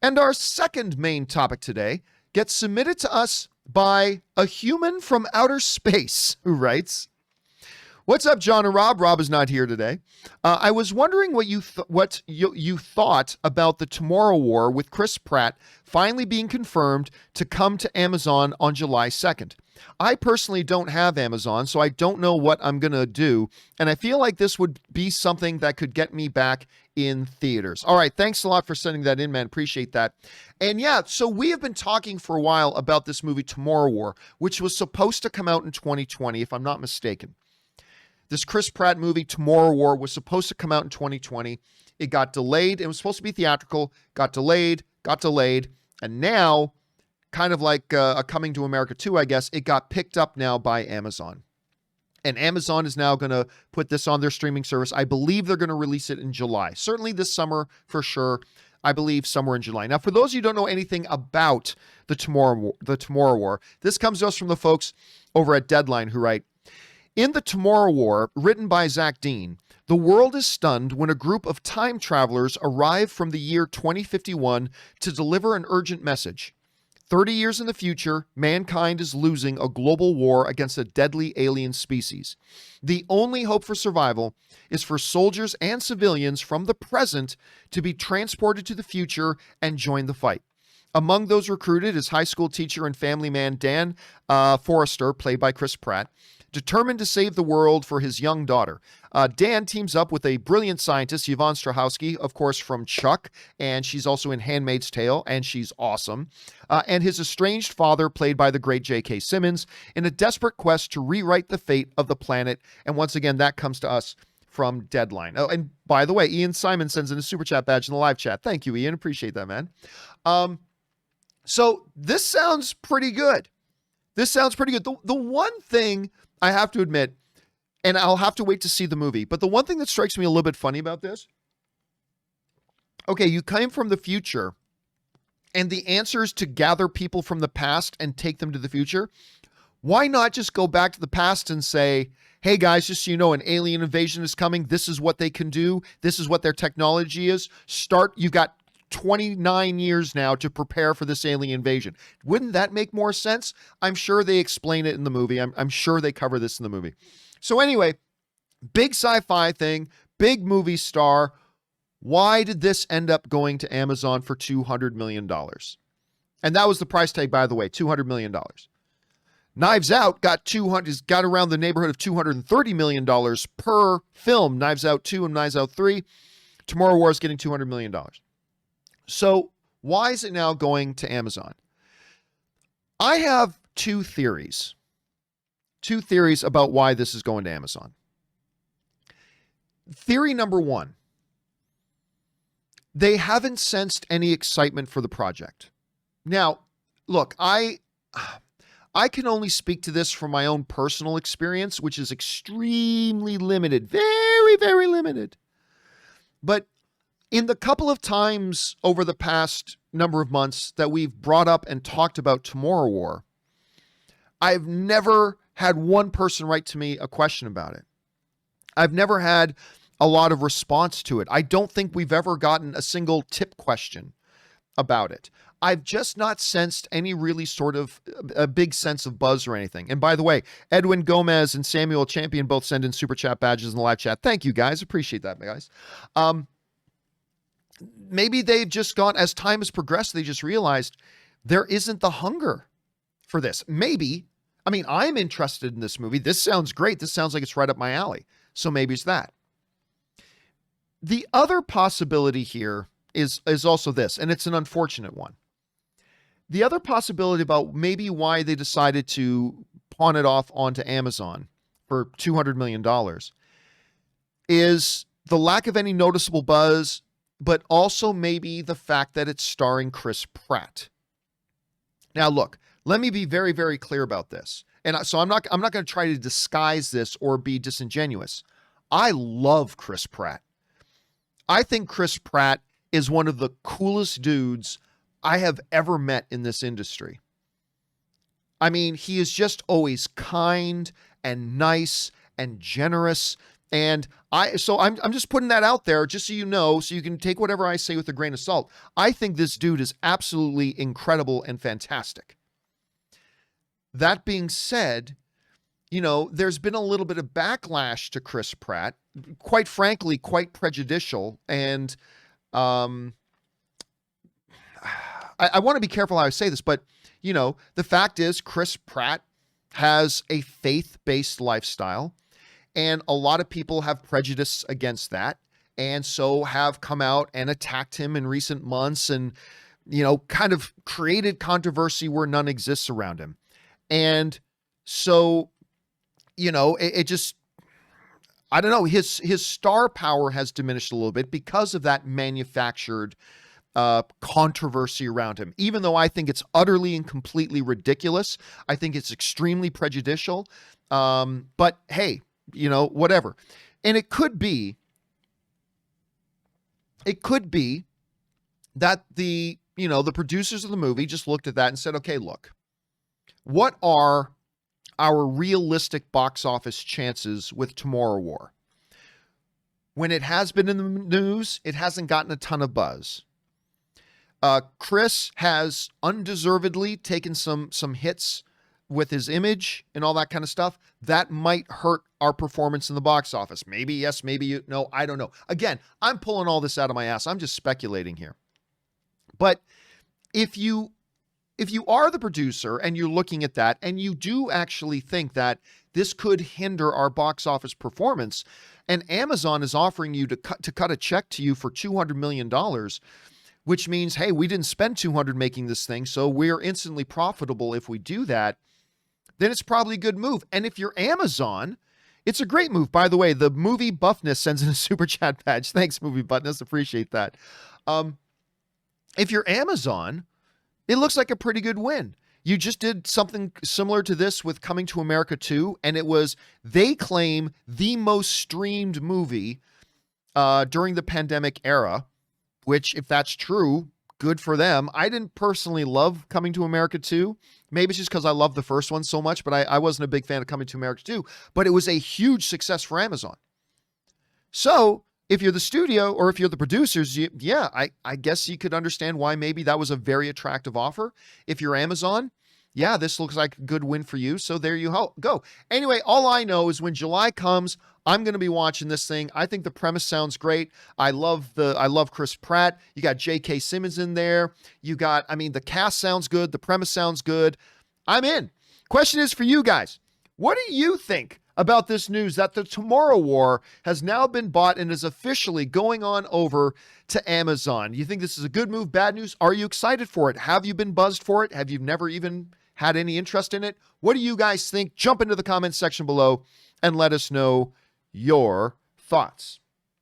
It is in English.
And our second main topic today gets submitted to us by a human from outer space who writes, "What's up, John and Rob? Rob is not here today. I was wondering what you thought about the Tomorrow War with Chris Pratt finally being confirmed to come to Amazon on July 2nd. I personally don't have Amazon, so I don't know what I'm going to do, and I feel like this would be something that could get me back in theaters." All right, thanks a lot for sending that in, man. Appreciate that. And yeah, so we have been talking for a while about this movie Tomorrow War, which was supposed to come out in 2020, if I'm not mistaken. This Chris Pratt movie, Tomorrow War, was supposed to come out in 2020. It got delayed. It was supposed to be theatrical, got delayed, and now, kind of like a Coming to America 2, I guess, it got picked up now by Amazon. And Amazon is now going to put this on their streaming service. I believe they're going to release it in July. Certainly this summer, for sure. I believe somewhere in July. Now, for those of you who don't know anything about the Tomorrow War, this comes to us from the folks over at Deadline who write, "In the Tomorrow War, written by Zach Dean, the world is stunned when a group of time travelers arrive from the year 2051 to deliver an urgent message. 30 years in the future, mankind is losing a global war against a deadly alien species. The only hope for survival is for soldiers and civilians from the present to be transported to the future and join the fight. Among those recruited is high school teacher and family man Dan Forrester, played by Chris Pratt, determined to save the world for his young daughter. Dan teams up with a brilliant scientist, Yvonne Strahovski, of course, from Chuck, and she's also in Handmaid's Tale, and she's awesome, and his estranged father, played by the great J.K. Simmons, in a desperate quest to rewrite the fate of the planet. And once again, that comes to us from Deadline. Oh, and by the way, Ian Simon sends in a super chat badge in the live chat. Thank you, Ian. Appreciate that, man. So this sounds pretty good. The one thing I have to admit, and I'll have to wait to see the movie, but the one thing that strikes me a little bit funny about this, okay, you came from the future, and the answer is to gather people from the past and take them to the future. Why not just go back to the past and say, hey guys, just so you know, an alien invasion is coming. This is what they can do. This is what their technology is. You've got 29 years now to prepare for this alien invasion. Wouldn't that make more sense? I'm sure they explain it in the movie. I'm sure they cover this in the movie. So anyway, big sci-fi thing, big movie star. Why did this end up going to Amazon for $200 million? And that was the price tag, by the way, $200 million. Knives Out got around the neighborhood of $230 million per film. Knives Out 2 and Knives Out 3. Tomorrow War is getting $200 million. So why is it now going to Amazon? I have two theories about why this is going to Amazon. Theory number one, they haven't sensed any excitement for the project. Now, look, I can only speak to this from my own personal experience, which is extremely limited, very, very limited. But in the couple of times over the past number of months that we've brought up and talked about Tomorrow War, I've never had one person write to me a question about it. I've never had a lot of response to it. I don't think we've ever gotten a single tip question about it. I've just not sensed any really sort of a big sense of buzz or anything. And by the way, Edwin Gomez and Samuel Champion both send in super chat badges in the live chat. Thank you, guys. Appreciate that, guys. Maybe they've just gone, as time has progressed, they just realized there isn't the hunger for this. Maybe. I mean, I'm interested in this movie. This sounds great. This sounds like it's right up my alley. So maybe it's that. The other possibility here is also this, and it's an unfortunate one. The other possibility about maybe why they decided to pawn it off onto Amazon for $200 million is the lack of any noticeable buzz, but also maybe the fact that it's starring Chris Pratt. Now, look, let me be very, very clear about this. And so I'm not going to try to disguise this or be disingenuous. I love Chris Pratt. I think Chris Pratt is one of the coolest dudes I have ever met in this industry. I mean, he is just always kind and nice and generous And I'm just putting that out there just so you know, so you can take whatever I say with a grain of salt. I think this dude is absolutely incredible and fantastic. That being said, there's been a little bit of backlash to Chris Pratt, quite frankly, quite prejudicial. And I want to be careful how I say this, but, the fact is Chris Pratt has a faith-based lifestyle, and a lot of people have prejudice against that, and so have come out and attacked him in recent months and, kind of created controversy where none exists around him. And so, it just, I don't know, his star power has diminished a little bit because of that manufactured controversy around him. Even though I think it's utterly and completely ridiculous, I think it's extremely prejudicial. But hey, whatever. And it could be that the producers of the movie just looked at that and said, okay, look, what are our realistic box office chances with Tomorrow War? When it has been in the news, it hasn't gotten a ton of buzz. Chris has undeservedly taken some hits with his image and all that kind of stuff. That might hurt our performance in the box office. Maybe yes, maybe no, I don't know. Again, I'm pulling all this out of my ass. I'm just speculating here. But if you are the producer and you're looking at that and you do actually think that this could hinder our box office performance, and Amazon is offering you to cut a check to you for $200 million, which means, hey, we didn't spend $200 making this thing, so we're instantly profitable if we do that, then it's probably a good move. And if you're Amazon, it's a great move. By the way, the Movie Buffness sends in a super chat badge. Thanks, Movie Buffness. Appreciate that. If you're Amazon, it looks like a pretty good win. You just did something similar to this with Coming to America 2, and it was, they claim, the most streamed movie during the pandemic era, which, if that's true, good for them. I didn't personally love Coming to America 2. Maybe it's just because I love the first one so much, but I wasn't a big fan of Coming to America 2. But it was a huge success for Amazon. So if you're the studio or if you're the producers, I guess you could understand why maybe that was a very attractive offer. If you're Amazon, yeah, this looks like a good win for you. So there you go. Anyway, all I know is when July comes, I'm going to be watching this thing. I think the premise sounds great. I love Chris Pratt. You got J.K. Simmons in there. The cast sounds good. The premise sounds good. I'm in. Question is for you guys. What do you think about this news that the Tomorrow War has now been bought and is officially going on over to Amazon? You think this is a good move, bad news? Are you excited for it? Have you been buzzed for it? Have you never even had any interest in it? What do you guys think? Jump into the comments section below and let us know your thoughts.